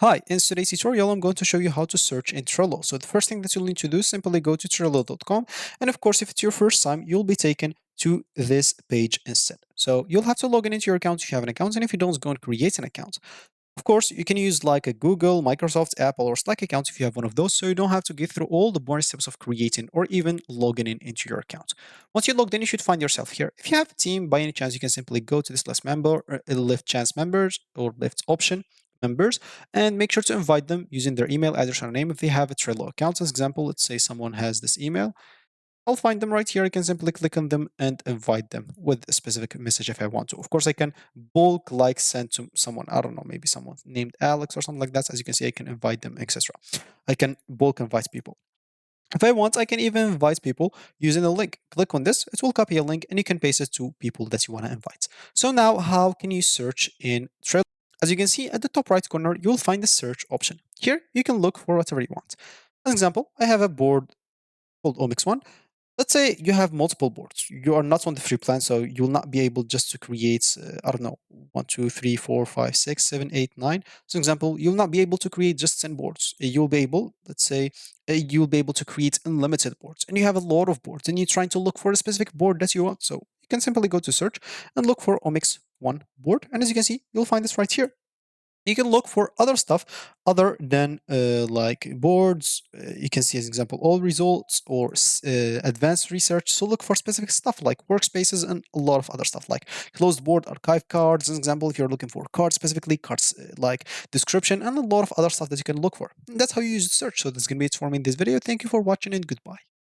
Hi, in today's tutorial, I'm going to show you how to search in Trello. So the first thing that you'll need to do is simply go to Trello.com. And of course, if it's your first time, you'll be taken to this page instead. So you'll have to log in into your account if you have an account. And if you don't, go and create an account. Of course, you can use like a Google, Microsoft, Apple, or Slack account if you have one of those, so you don't have to get through all the boring steps of creating or even logging in into your account. Once you're logged in, you should find yourself here. If you have a team, by any chance, you can simply go to this list member, or list chance members, or list option members, and make sure to invite them using their email address or name. If they have a Trello account, as example, let's say someone has this email, I'll find them right here. I can simply click on them and invite them with a specific message if I want to. Of course, I can bulk like send to someone, I don't know, maybe someone named Alex or something like that. As you can see, I can invite them, etc. I can bulk invite people. If I want, I can even invite people using a link. Click on this, it will copy a link and you can paste it to people that you want to invite. So now how can you search in Trello? As you can see at the top right corner, you'll find the search option. Here, you can look for whatever you want. As example, I have a board called Omix1. Let's say you have multiple boards. You are not on the free plan, so you'll not be able just to create, I don't know, 1, 2, 3, 4, 5, 6, 7, 8, 9. So, example, you'll not be able to create just 10 boards. You'll be able, let's say, you'll be able to create unlimited boards. And you have a lot of boards, and you're trying to look for a specific board that you want. So, you can simply go to search and look for Omix 1 board. And as you can see, you'll find this right here. You can look for other stuff other than like boards. You can see as example all results or advanced research. So look for specific stuff like workspaces and a lot of other stuff like closed board, archive cards. As example, if you're looking for cards specifically, cards like description and a lot of other stuff that you can look for. And that's how you use search. So that's gonna be it for me in this video. Thank you for watching and goodbye.